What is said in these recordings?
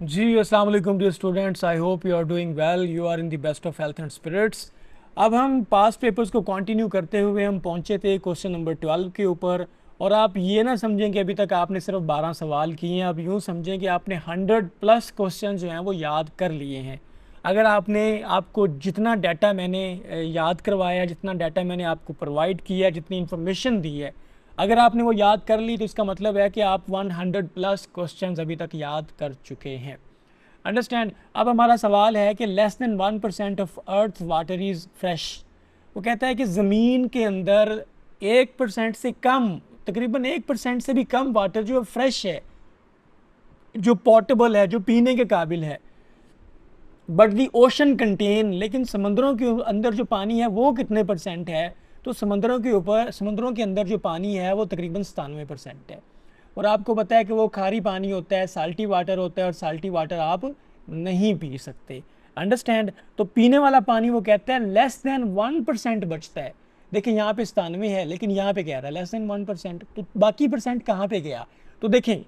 जी अस्सलाम वालेकुम dear students, I hope you are doing well, you are in the best of health and spirits. अब हम past papers को continue करते हुए हम पहुंचे थे क्वेश्चन नंबर 12 के ऊपर। और आप ये ना समझें कि अभी तक आपने सिर्फ 12 सवाल किए हैं, आप यूँ समझें कि आपने 100+ क्वेश्चन जो हैं वो याद कर लिए हैं। अगर आपको जितना डाटा मैंने याद करवाया, जितना डाटा मैंने आपको प्रोवाइड किया, जितनी इन्फॉर्मेशन दी है, अगर आपने वो याद कर ली तो इसका मतलब है कि आप 100+ क्वेश्चंस अभी तक याद कर चुके हैं। अंडरस्टैंड। अब हमारा सवाल है कि less than 1% of earth water is fresh. वो कहता है कि ज़मीन के अंदर 1% से कम, तकरीबन 1% से भी कम वाटर जो फ्रेश है, जो पोर्टेबल है, जो पीने के काबिल है। बट दी ओशन कंटेन, लेकिन समंदरों के अंदर जो पानी है वो कितने परसेंट है? तो समंदरों के अंदर जो पानी है वो तकरीबन 97% है। और आपको पता है कि वो खारी पानी होता है, साल्टी वाटर होता है, और साल्टी वाटर आप नहीं पी सकते। अंडरस्टैंड। तो पीने वाला पानी वो कहता है लेस देन 1% बचता है। देखिए यहाँ पे 97 है, लेकिन यहाँ पे कह रहा है लेस देन 1%। तो बाकी परसेंट कहाँ पे गया? तो देखें,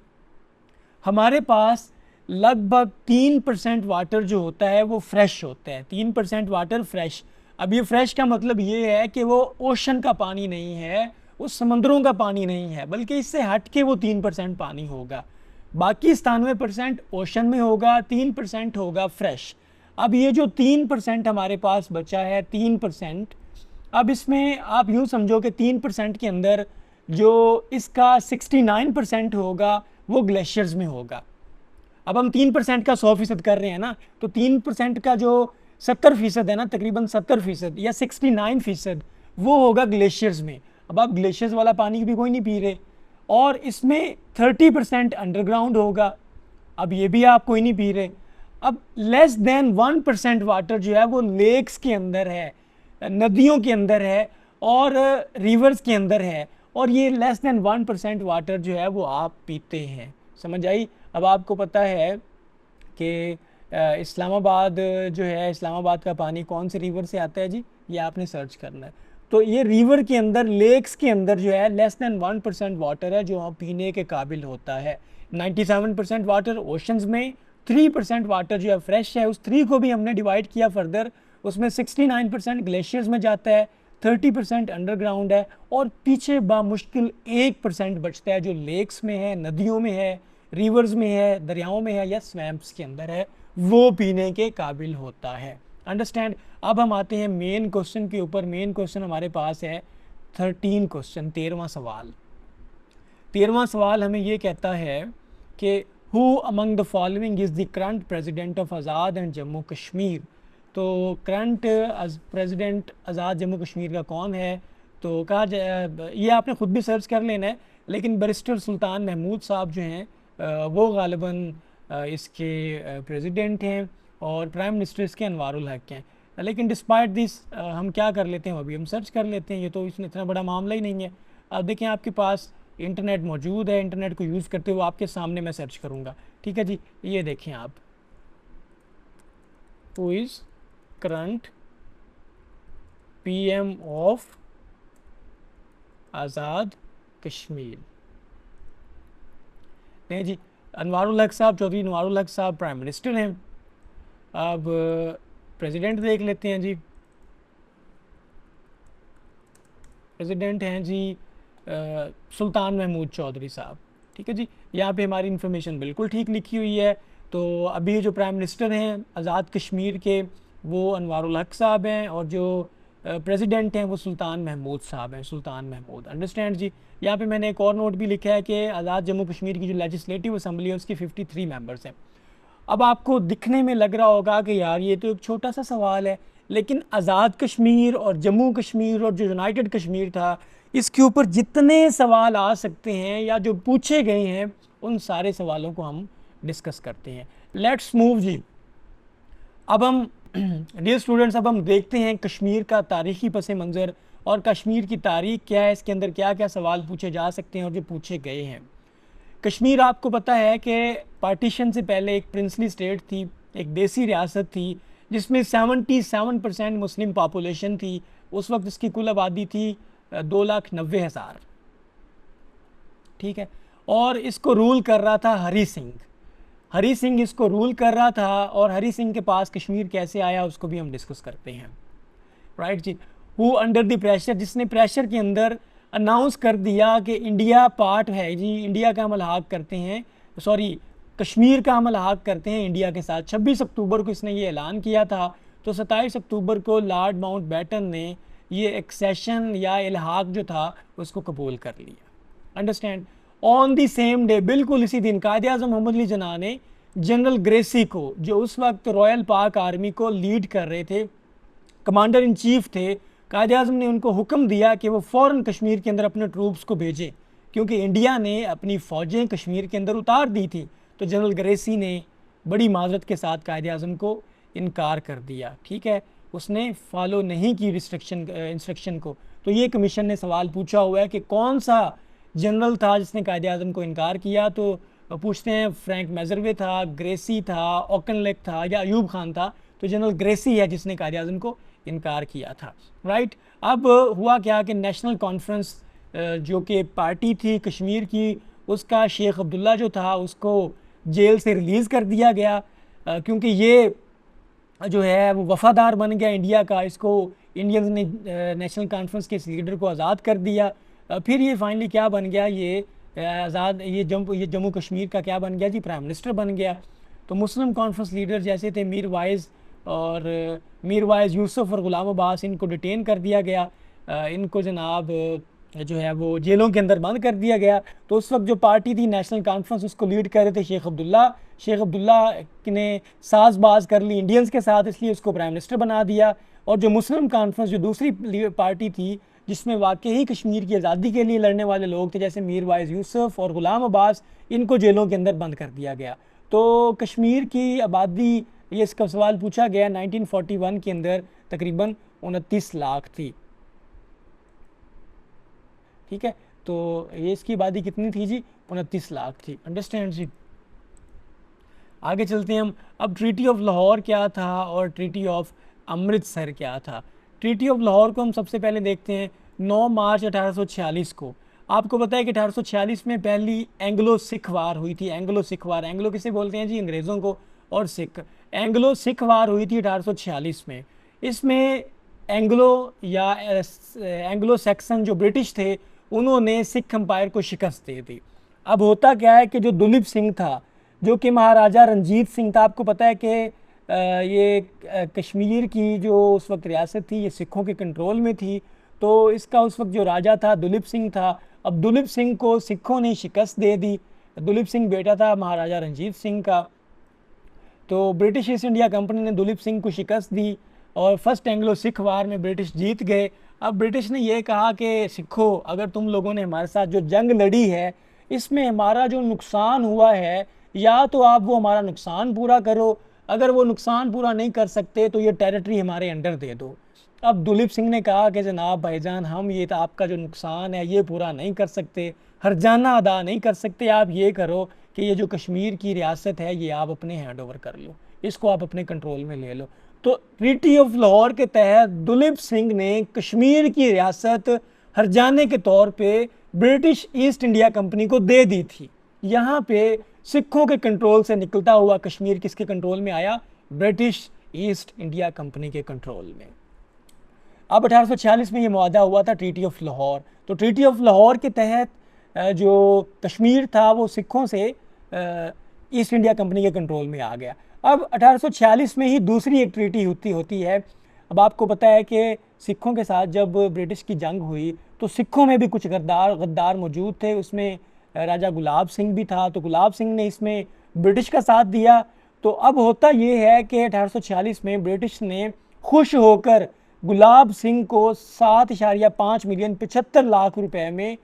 हमारे पास लगभग 3% वाटर जो होता है वो फ्रेश होता है। 3% वाटर फ्रेश। अब ये फ्रेश का मतलब ये है कि वो ओशन का पानी नहीं है, वो समंदरों का पानी नहीं है, बल्कि इससे हट के वो 3% पानी होगा। बाकी 97% ओशन में होगा, 3% होगा फ्रेश। अब ये जो 3% हमारे पास बचा है, 3%, अब इसमें आप यूँ समझो कि 3% के अंदर जो इसका 69% होगा वो ग्लेशियर्स में होगा। अब हम 3% का 100% कर रहे हैं ना, तो 3% का जो 70% है ना, तकरीबन 70% या 69%, वो होगा ग्लेशियर्स में। अब आप ग्लेशियर्स वाला पानी भी कोई नहीं पी रहे। और इसमें 30% अंडरग्राउंड होगा, अब ये भी आप कोई नहीं पी रहे। अब लेस देन 1% वाटर जो है वो लेक्स के अंदर है, नदियों के अंदर है, और रिवर्स के अंदर है। और ये लेस देन 1% वाटर जो है वो आप पीते हैं। समझ आई? अब आपको पता है कि इस्लामाबाद जो है, इस्लामाबाद का पानी कौन से रिवर से आता है जी? ये आपने सर्च करना है। तो ये रिवर के अंदर, लेक्स के अंदर जो है लेस देन 1% वाटर है जो आप पीने के काबिल होता है। 97% वाटर ओशंस में, 3% वाटर जो है फ्रेश है। उस 3 को भी हमने डिवाइड किया फर्दर, उसमें 69% ग्लेशियर्स में जाता है, 30% अंडरग्राउंड है, और पीछे बामुश्किल 1% बचता है जो लेक्स में है, नदियों में है, रिवर्स में है, दरियाओं में है, या स्वैम्प्स के अंदर है, वो पीने के काबिल होता है। अंडरस्टैंड। अब हम आते हैं मेन क्वेश्चन के ऊपर। मेन क्वेश्चन हमारे पास है 13 क्वेश्चन, 13वां सवाल। 13वां सवाल हमें ये कहता है कि who among the following is the current president of Azad and Jammu Kashmir. तो करंट प्रेसिडेंट आज़ाद जम्मू कश्मीर का कौन है? तो ये आपने ख़ुद भी सर्च कर लेना है, लेकिन बैरिस्टर सुल्तान महमूद साहब जो हैं वो गालिबन इसके प्रेसिडेंट हैं, और प्राइम मिनिस्टर इसके अनवारुल हक हैं। लेकिन डिस्पाइट दिस हम क्या कर लेते हैं, अभी हम सर्च कर लेते हैं, ये तो इसमें इतना बड़ा मामला ही नहीं है। अब देखें, आपके पास इंटरनेट मौजूद है, इंटरनेट को यूज़ करते हुए आपके सामने मैं सर्च करूँगा। ठीक है जी, ये देखें आप, who is current PM of Azad Kashmir. नहीं जी, अनवारुल हक साहब, चौधरी अनवारुल हक साहब प्राइम मिनिस्टर हैं। अब प्रेसिडेंट देख लेते हैं जी। प्रेसिडेंट हैं जी सुल्तान महमूद चौधरी साहब। ठीक है जी, यहाँ पे हमारी इन्फॉर्मेशन बिल्कुल ठीक लिखी हुई है। तो अभी जो प्राइम मिनिस्टर हैं आज़ाद कश्मीर के, वो अनवारुल हक साहब हैं, और जो प्रेसिडेंट हैं वो सुल्तान महमूद साहब हैं, सुल्तान महमूद। अंडरस्टैंड जी। यहाँ पे मैंने एक और नोट भी लिखा है कि आज़ाद जम्मू कश्मीर की जो लेजिस्लेटिव असम्बली है उसकी 53 मेंबर्स हैं। अब आपको दिखने में लग रहा होगा कि यार ये तो एक छोटा सा सवाल है, लेकिन आज़ाद कश्मीर और जम्मू कश्मीर और जो यूनाइटेड कश्मीर था, इसके ऊपर जितने सवाल आ सकते हैं या जो पूछे गए हैं, उन सारे सवालों को हम डिस्कस करते हैं। लेट्स मूव जी। अब हम डियर स्टूडेंट्स, अब हम देखते हैं कश्मीर का तारीख़ी पस मंज़र और कश्मीर की तारीख़ क्या है, इसके अंदर क्या क्या सवाल पूछे जा सकते हैं और जो पूछे गए हैं। कश्मीर आपको पता है कि पार्टीशन से पहले एक प्रिंसली स्टेट थी, एक देसी रियासत थी, जिसमें 77% मुस्लिम पॉपुलेशन थी। उस वक्त इसकी कुल आबादी थी 2,90,000। ठीक है, और इसको रूल कर रहा था हरी सिंह। हरी सिंह इसको रूल कर रहा था, और हरी सिंह के पास कश्मीर कैसे आया उसको भी हम डिस्कस करते हैं। राइट जी। हु अंडर द प्रेशर, जिसने प्रेशर के अंदर अनाउंस कर दिया कि इंडिया पार्ट है जी, इंडिया का हम अलहाक करते हैं, सॉरी कश्मीर का हम अलहाक करते हैं इंडिया के साथ। 26 अक्टूबर को इसने ये ऐलान किया था, तो 27 अक्टूबर को लॉर्ड माउंटबेटन ने ये एक्सेशन या इल्हाक जो था उसको कबूल कर लिया। Understand. On the same day, बिल्कुल इसी दिन, कायद आज़म मोहम्मद अली जिन्ना ने जनरल ग्रेसी को, जो उस वक्त रॉयल पाक आर्मी को लीड कर रहे थे, कमांडर इन चीफ थे, कायद आज़म ने उनको हुक्म दिया कि वो फ़ौरन कश्मीर के अंदर अपने ट्रूप्स को भेजें, क्योंकि इंडिया ने अपनी फ़ौजें कश्मीर के अंदर उतार दी थी। तो जनरल ग्रेसी ने बड़ी माजरत के साथ कायद आज़म को इनकार कर दिया। ठीक है, उसने फॉलो नहीं की इंस्ट्रक्शन को। तो ये कमीशन ने सवाल पूछा हुआ है कि कौन सा जनरल था जिसने कायद आज़म को इनकार किया। तो पूछते हैं फ्रैंक मेजरवे था, ग्रेसी था, ऑकनलेक था, या अयूब खान था। तो जनरल ग्रेसी है जिसने कायद आज़म को इनकार किया था। राइट। अब हुआ क्या कि नेशनल कॉन्फ्रेंस जो कि पार्टी थी कश्मीर की, उसका शेख अब्दुल्ला जो था उसको जेल से रिलीज़ कर दिया गया, क्योंकि ये जो है वो वफ़ादार बन गया इंडिया का। इसको इंडियंस ने नेशनल कॉन्फ्रेंस के इस लीडर को आज़ाद कर दिया। फिर ये फाइनली क्या बन गया, ये आज़ाद, ये जम्मू कश्मीर का क्या बन गया जी, प्राइम मिनिस्टर बन गया। तो मुस्लिम कॉन्फ्रेंस लीडर जैसे थे मीर वाइज़ यूसुफ और ग़ुलाम अब्बास, इनको डिटेन कर दिया गया, इनको जनाब जो है वो जेलों के अंदर बंद कर दिया गया। तो उस वक्त जो पार्टी थी नेशनल कॉन्फ्रेंस, उसको लीड कर रहे थे शेख अब्दुल्ला ने साजबाज कर ली इंडियंस के साथ, इसलिए उसको प्राइम मिनिस्टर बना दिया। और जो मुस्लिम कॉन्फ्रेंस, जो दूसरी पार्टी थी जिसमें वाकई कश्मीर की आज़ादी के लिए लड़ने वाले लोग थे, जैसे मीर वाइज़ यूसुफ और ग़ुलाम अब्बास, इनको जेलों के अंदर बंद कर दिया गया। तो कश्मीर की आबादी, ये इसका सवाल पूछा गया, 1941 के अंदर तकरीबन 29 लाख थी। ठीक है, तो ये इसकी आबादी कितनी थी जी, 29 लाख थी। अंडरस्टैंड जी। आगे चलते हैं हम। अब ट्रीटी ऑफ लाहौर क्या था और ट्रीटी ऑफ अमृतसर क्या था। ट्रीटी ऑफ लाहौर को हम सबसे पहले देखते हैं 9 मार्च 1846 को। आपको पता है कि 1846 में पहली एंग्लो सिख वार हुई थी। एंग्लो सिख वार, एंग्लो किसे बोलते हैं जी, अंग्रेज़ों को, और सिख, एंग्लो सिख वार हुई थी 1846 में। इसमें एंग्लो या एंग्लो सेक्सन जो ब्रिटिश थे, उन्होंने सिख एम्पायर को शिकस्त दे दी। अब होता क्या है कि जो दुलीप सिंह था, जो कि महाराजा रंजीत सिंह था, आपको पता है कि ये कश्मीर की जो उस वक्त रियासत थी ये सिखों के कंट्रोल में थी। तो इसका उस वक्त जो राजा था दुलीप सिंह था। अब दुलीप सिंह को सिखों ने शिकस्त दे दी। दुलीप सिंह बेटा था महाराजा रंजीत सिंह का। तो ब्रिटिश ईस्ट इंडिया कंपनी ने दुलीप सिंह को शिकस्त दी और फर्स्ट एंग्लो सिख वार में ब्रिटिश जीत गए। अब ब्रिटिश ने यह कहा कि सिखों, अगर तुम लोगों ने हमारे साथ जो जंग लड़ी है, इसमें हमारा जो नुकसान हुआ है, या तो आप वो हमारा नुकसान पूरा करो, अगर वो नुकसान पूरा नहीं कर सकते तो ये टेरिटरी हमारे अंडर दे दो। अब दुलीप सिंह ने कहा कि जनाब भाईजान, हम ये तो आपका जो नुकसान है ये पूरा नहीं कर सकते, हर्जाना अदा नहीं कर सकते। आप ये करो कि ये जो कश्मीर की रियासत है ये आप अपने हैंड ओवर कर लो, इसको आप अपने कंट्रोल में ले लो। तो ट्रीटी ऑफ लाहौर के तहत दुलीप सिंह ने कश्मीर की रियासत हर्जाने के तौर पे ब्रिटिश ईस्ट इंडिया कंपनी को दे दी थी। यहाँ पे सिखों के कंट्रोल से निकलता हुआ कश्मीर किसके कंट्रोल में आया, ब्रिटिश ईस्ट इंडिया कंपनी के कंट्रोल में। अब 1846 में ये मुआहदा हुआ था ट्रीटी ऑफ लाहौर। तो ट्रीटी ऑफ लाहौर के तहत जो कश्मीर था वो सिखों से ईस्ट इंडिया कंपनी के कंट्रोल में आ गया। अब 1846 में ही दूसरी एक ट्रीटी होती है। अब आपको पता है कि सिखों के साथ जब ब्रिटिश की जंग हुई तो सिखों में भी कुछ गद्दार मौजूद थे। उसमें राजा गुलाब सिंह भी था। तो गुलाब सिंह ने इसमें ब्रिटिश का साथ दिया। तो अब होता ये है कि 1846 में ब्रिटिश ने खुश होकर गुलाब सिंह को 7.5 मिलियन 75 लाख रुपए में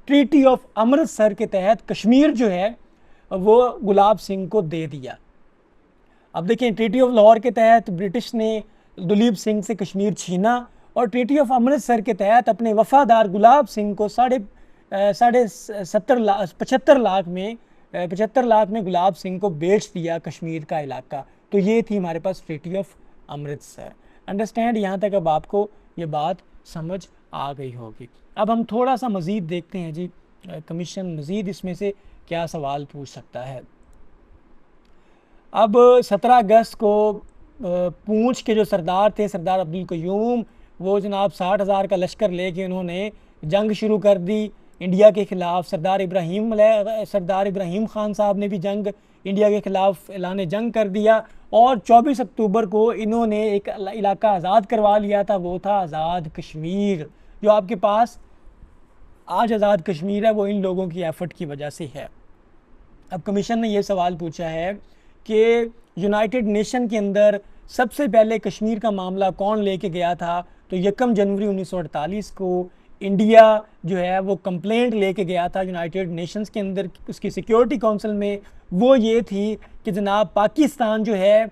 ट्रीटी ऑफ अमृतसर के तहत कश्मीर जो है वो गुलाब सिंह को दे दिया। अब देखें, ट्रीटी ऑफ लाहौर के तहत ब्रिटिश ने दुलीप सिंह से कश्मीर छीना और ट्रीटी ऑफ अमृतसर के तहत अपने वफादार गुलाब सिंह को 75 लाख में गुलाब सिंह को बेच दिया कश्मीर का इलाका। तो ये थी हमारे पास ट्रीटी ऑफ अमृतसर। अंडरस्टैंड, यहाँ तक अब आपको ये बात समझ आ गई होगी। अब हम थोड़ा सा मज़ीद देखते हैं जी, कमीशन मज़ीद इसमें से क्या सवाल पूछ सकता है। अब 17 अगस्त को पूंछ के जो सरदार थे, सरदार अब्दुल कयूम, वो जनाब 60,000 का लश्कर लेके उन्होंने जंग शुरू कर दी इंडिया के ख़िलाफ़। सरदार इब्राहिम ख़ान साहब ने भी जंग इंडिया के ख़िलाफ़ ऐलान जंग कर दिया और 24 अक्टूबर को इन्होंने एक इलाका आज़ाद करवा लिया था, वो था आज़ाद कश्मीर। जो आपके पास आज आज़ाद कश्मीर है वो इन लोगों की एफ़र्ट की वजह से है। अब कमीशन ने ये सवाल पूछा है कि यूनाइटेड नेशन के अंदर सबसे पहले कश्मीर का मामला कौन लेके गया था, तो 1 जनवरी 1948 को इंडिया जो है वो कंप्लेंट लेके गया था यूनाइटेड नेशंस के अंदर, उसकी सिक्योरिटी काउंसिल में। वो ये थी कि जनाब पाकिस्तान जो है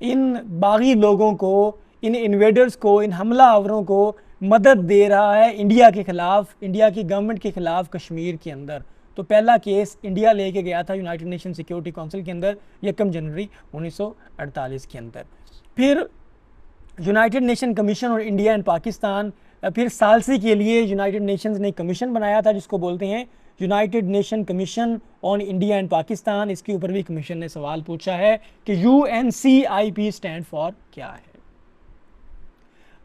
इन बागी लोगों को, इन इन्वेडर्स को, इन हमला आवरों को मदद दे रहा है इंडिया के ख़िलाफ़, इंडिया की गवर्नमेंट के ख़िलाफ़ कश्मीर के अंदर। तो पहला केस इंडिया लेके गया था यूनाइटेड नेशन सिक्योरिटी काउंसिल के अंदर 1 जनवरी 1948 के अंदर। फिर यूनाइटेड नेशन कमीशन और इंडिया एंड पाकिस्तान, फिर सालसी के लिए यूनाइटेड नेशंस ने कमीशन बनाया था जिसको बोलते हैं United nation commission on India and Pakistan. इसके ऊपर भी कमीशन ने सवाल पूछा है कि UNCIP स्टैंड फॉर क्या है।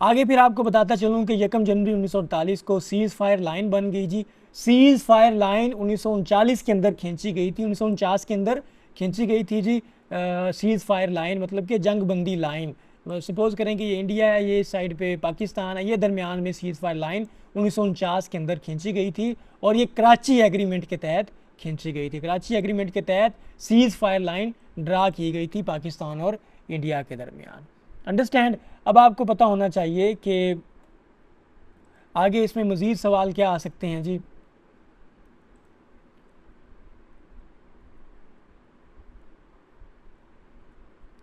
आगे फिर आपको बताता चलूँ कि 1 जनवरी 1948 को सीज़ फायर लाइन बन गई जी। सीज़ फायर लाइन 1939 के अंदर खींची गई थी, 1949 के अंदर खींची गई थी जी। सीज़ फायर लाइन मतलब कि जंग बंदी लाइन। सपोज़ करें कि ये इंडिया है, ये साइड पे पाकिस्तान है, ये दरमियान में सीज़ फायर लाइन 1949 के अंदर खींची गई थी और ये कराची एग्रीमेंट के तहत खींची गई थी। कराची एग्रीमेंट के तहत सीज़ फायर लाइन ड्रा की गई थी पाकिस्तान और इंडिया के दरमियान। अंडरस्टैंड। अब आपको पता होना चाहिए कि आगे इसमें मज़ीद सवाल क्या आ सकते हैं जी।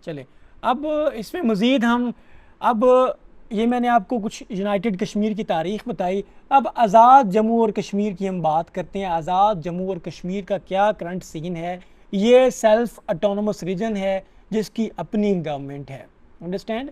चले अब इसमें मज़ीद हम, अब ये मैंने आपको कुछ यूनाइटेड कश्मीर की तारीख़ बताई। अब आज़ाद जम्मू और कश्मीर की हम बात करते हैं। आज़ाद जम्मू और कश्मीर का क्या करंट सीन है। ये सेल्फ़ ऑटोनोमस रीजन है जिसकी अपनी गवर्नमेंट है। अंडरस्टैंड।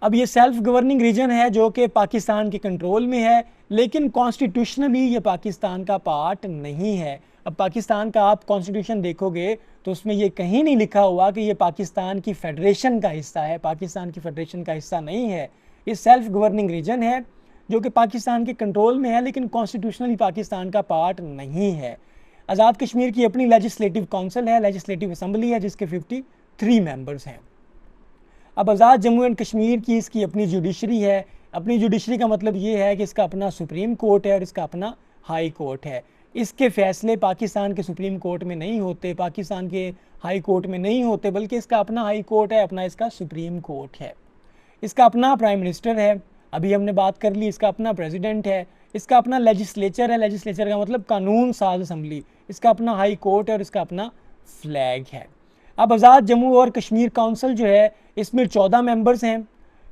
अब ये सेल्फ गवर्निंग रीजन है जो कि पाकिस्तान के कंट्रोल में है, लेकिन कॉन्स्टिट्यूशनली ये पाकिस्तान का पार्ट नहीं है। अब पाकिस्तान का आप कॉन्स्टिट्यूशन देखोगे तो उसमें ये कहीं नहीं लिखा हुआ कि ये पाकिस्तान की फेडरेशन का हिस्सा है, पाकिस्तान की फेडरेशन का हिस्सा नहीं है। ये सेल्फ गवर्निंग रीजन है जो कि पाकिस्तान के कंट्रोल में है, लेकिन कॉन्स्टिट्यूशनली पाकिस्तान का पार्ट नहीं है। आज़ाद कश्मीर की अपनी लेजिस्लेटिव काउंसिल है, लेजिस्लेटिव असम्बली है जिसके 53 मेंबर्स हैं। अब आज़ाद जम्मू एंड कश्मीर की इसकी अपनी जुडिशरी है। अपनी जुडिशरी का मतलब ये है कि इसका अपना सुप्रीम कोर्ट है और इसका अपना हाई कोर्ट है। इसके फ़ैसले पाकिस्तान के सुप्रीम कोर्ट में नहीं होते, पाकिस्तान के हाई कोर्ट में नहीं होते, बल्कि इसका अपना हाई कोर्ट है, अपना इसका सुप्रीम कोर्ट है। इसका अपना प्राइम मिनिस्टर है, अभी हमने बात कर ली। इसका अपना प्रेसिडेंट है, इसका अपना लेजिस्लेचर है, लेजिस्लेचर का मतलब कानून साज असम्बली। इसका अपना हाई कोर्ट है और इसका अपना फ्लैग है। अब आज़ाद जम्मू और कश्मीर काउंसिल जो है इसमें 14 मेंबर्स हैं।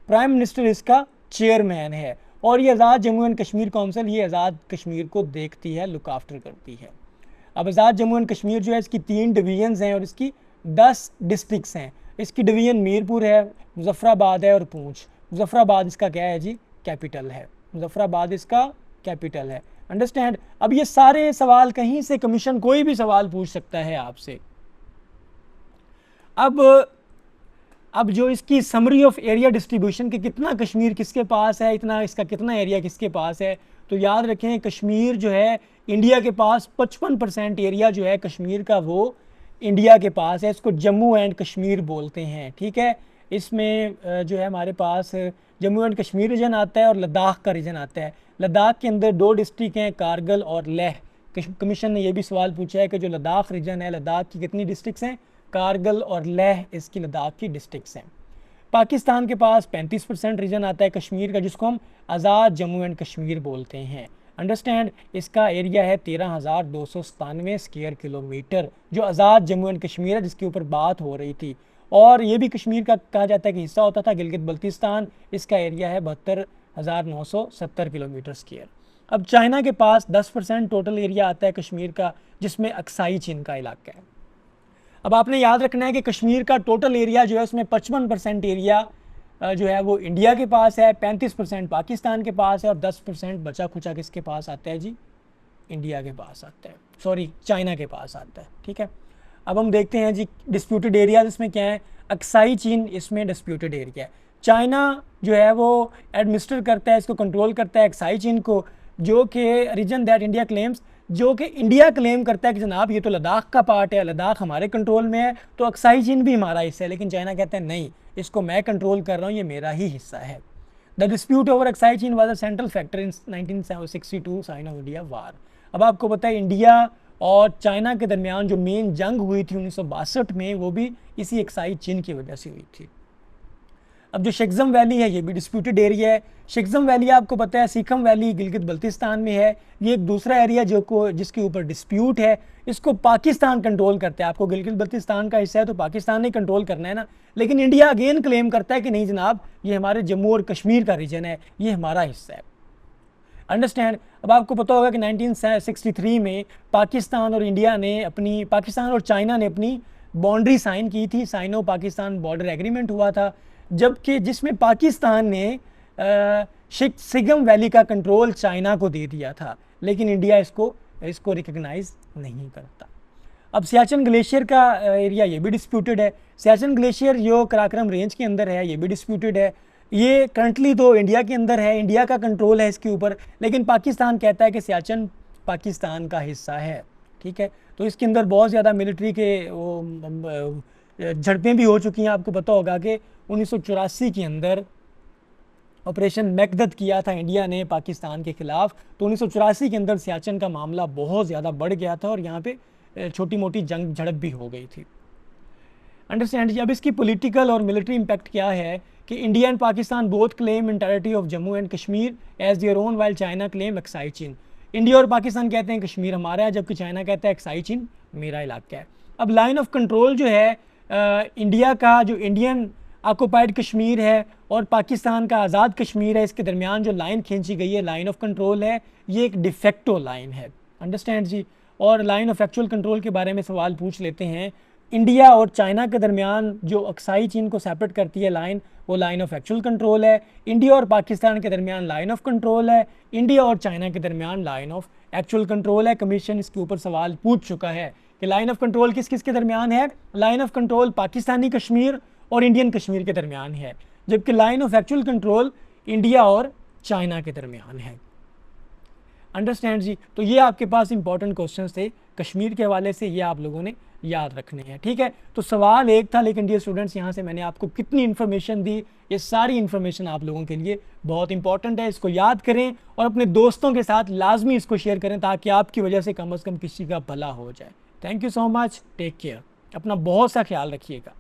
प्राइम मिनिस्टर इसका चेयरमैन है और ये आज़ाद जम्मू एंड कश्मीर काउंसिल ये आज़ाद कश्मीर को देखती है, लुक आफ्टर करती है। अब आज़ाद जम्मू एंड कश्मीर जो है इसकी 3 डिवीजन्स हैं और इसकी 10 डिस्ट्रिक्ट्स हैं। इसकी डिवीज़न मीरपुर है, मुजफ्फराबाद है और पूंछ। मुजफ्फराबाद इसका क्या है जी, कैपिटल है। मुजफ्फराबाद इसका कैपिटल है। अंडरस्टैंड। अब ये सारे सवाल कहीं से कमीशन कोई भी सवाल पूछ सकता है आपसे। अब जो इसकी समरी ऑफ एरिया डिस्ट्रीब्यूशन कि कितना कश्मीर किसके पास है, इतना इसका कितना एरिया किसके पास है, तो याद रखें कश्मीर जो है इंडिया के पास 55% एरिया जो है कश्मीर का वो इंडिया के पास है। इसको जम्मू एंड कश्मीर बोलते हैं, ठीक है। इसमें जो है हमारे पास जम्मू एंड कश्मीर रीजन आता है और लद्दाख का रीजन आता है। लद्दाख के अंदर 2 डिस्ट्रिक्ट हैं, कारगिल और लेह। कमीशन ने यह भी सवाल पूछा है कि जो लद्दाख रीजन है, लद्दाख की कितनी डिस्ट्रिक्ट्स हैं, कारगिल और लेह इसकी लद्दाख की डिस्ट्रिक्ट्स हैं। पाकिस्तान के पास 35% रीजन आता है कश्मीर का जिसको हम आज़ाद जम्मू एंड कश्मीर बोलते हैं। अंडरस्टैंड। इसका एरिया है 13,297 स्क्वायर किलोमीटर जो आज़ाद जम्मू एंड कश्मीर है जिसके ऊपर बात हो रही थी। और ये भी कश्मीर का कहा जाता है कि हिस्सा होता था गिलगित बल्तिस्तान। इसका एरिया है 72,970 किलोमीटर स्क्वायर। अब चाइना के पास 10% टोटल एरिया आता है कश्मीर का जिसमें अक्साई चीन का इलाका है। अब आपने याद रखना है कि कश्मीर का टोटल एरिया जो है उसमें 55% एरिया जो है वो इंडिया के पास है, 35% पाकिस्तान के पास है और 10% बचा खुचा किसके पास आता है जी, इंडिया के पास आता है, सॉरी चाइना के पास आता है, ठीक है। अब हम देखते हैं जी डिस्प्यूटेड एरियाज इसमें क्या है, अक्साई चीन इसमें डिस्प्यूटेड एरिया है। चाइना जो है वो एडमिनिस्टर करता है, इसको कंट्रोल करता है अक्साई चीन को, जो कि रीजन दैट इंडिया क्लेम्स, जो कि इंडिया क्लेम करता है कि जनाब ये तो लद्दाख का पार्ट है, लद्दाख हमारे कंट्रोल में है, तो अक्साई चीन भी हमारा हिस्सा है। लेकिन चाइना कहता है नहीं, इसको मैं कंट्रोल कर रहा हूँ, ये मेरा ही हिस्सा है। The dispute over Aksai Chin was a central factor in 1962 Sino India war. अब आपको पता है इंडिया और चाइना के दरमियान जो मेन जंग हुई थी 1962 में, वो भी इसी अक्साई चीन की वजह से हुई थी। अब जो शिखज़म वैली है ये भी डिस्प्यूटेड एरिया है। शिखज़म वैली आपको पता है सिखम वैली गिलगित बल्तिस्तान में है, ये एक दूसरा एरिया जिसके ऊपर डिस्प्यूट है, इसको पाकिस्तान कंट्रोल करता है। आपको गिलगित बल्तिस्तान का हिस्सा है तो पाकिस्तान ने कंट्रोल करना है ना, लेकिन इंडिया अगेन क्लेम करता है कि नहीं जनाब ये हमारे जम्मू और कश्मीर का रीजन है, ये हमारा हिस्सा है। अंडरस्टैंड। अब आपको पता होगा कि 1963 में पाकिस्तान और चाइना ने अपनी बाउंड्री साइन की थी, साइनो पाकिस्तान बॉर्डर एग्रीमेंट हुआ था, जबकि जिसमें पाकिस्तान ने सिखम वैली का कंट्रोल चाइना को दे दिया था, लेकिन इंडिया इसको रिकग्नाइज नहीं करता। अब सियाचिन ग्लेशियर का एरिया ये भी डिस्प्यूटेड है। सियाचिन ग्लेशियर जो कराकोरम रेंज के अंदर है ये भी डिस्प्यूटेड है। ये करंटली तो इंडिया के अंदर है, इंडिया का कंट्रोल है इसके ऊपर, लेकिन पाकिस्तान कहता है कि सियाचिन पाकिस्तान का हिस्सा है। ठीक है, तो इसके अंदर बहुत ज़्यादा मिलिट्री के वो झड़पें भी हो चुकी हैं। आपको पता होगा कि 1984 के अंदर ऑपरेशन मैकदत किया था इंडिया ने पाकिस्तान के खिलाफ, तो 1984 के अंदर सियाचिन का मामला बहुत ज़्यादा बढ़ गया था और यहाँ पे छोटी मोटी जंग झड़प भी हो गई थी। अंडरस्टैंड जी। अब इसकी पॉलिटिकल और मिलिट्री इम्पैक्ट क्या है कि India and Pakistan both claim entirety of Jammu and Kashmir as their own while China claim Aksai Chin. India और पाकिस्तान कहते हैं कश्मीर हमारा है, जबकि चाइना कहता है अक्साई चीन मेरा इलाका है। अब लाइन ऑफ कंट्रोल जो है इंडिया का जो इंडियन ऑक्युपाइड कश्मीर है और पाकिस्तान का आज़ाद कश्मीर है, इसके दरमियान जो लाइन खींची गई है लाइन ऑफ कंट्रोल है, ये एक डिफेक्टो लाइन है। अंडरस्टैंड जी। और लाइन ऑफ एक्चुअल कंट्रोल के बारे में सवाल पूछ लेते हैं। इंडिया और चाइना के दरमियान जो अक्साई चीन को सेपरेट करती है लाइन, वो लाइन ऑफ एक्चुअल कंट्रोल है। इंडिया और पाकिस्तान के दरमियान लाइन ऑफ कंट्रोल है, इंडिया और चाइना के दरमियान लाइन ऑफ एक्चुअल कंट्रोल है। कमीशन इसके ऊपर सवाल पूछ चुका है कि लाइन ऑफ कंट्रोल किस किस के दरमियान है। Line of control Pakistani Kashmir और इंडियन कश्मीर के दरमियान है, जबकि line of actual control India और चाइना के दरमियान है। अंडरस्टैंड जी। तो ये आपके पास इंपॉर्टेंट क्वेश्चंस थे कश्मीर के हवाले से, ये आप लोगों ने याद रखने हैं। ठीक है, तो सवाल एक था, लेकिन डियर स्टूडेंट्स यहाँ से मैंने आपको कितनी इन्फॉर्मेशन दी, ये सारी इन्फॉर्मेशन आप लोगों के लिए बहुत इंपॉर्टेंट है। इसको याद करें और अपने दोस्तों के साथ लाजमी इसको शेयर करें ताकि आपकी वजह से कम किसी का भला हो जाए। Thank you so much, take care, अपना बहुत सा ख्याल रखिएगा।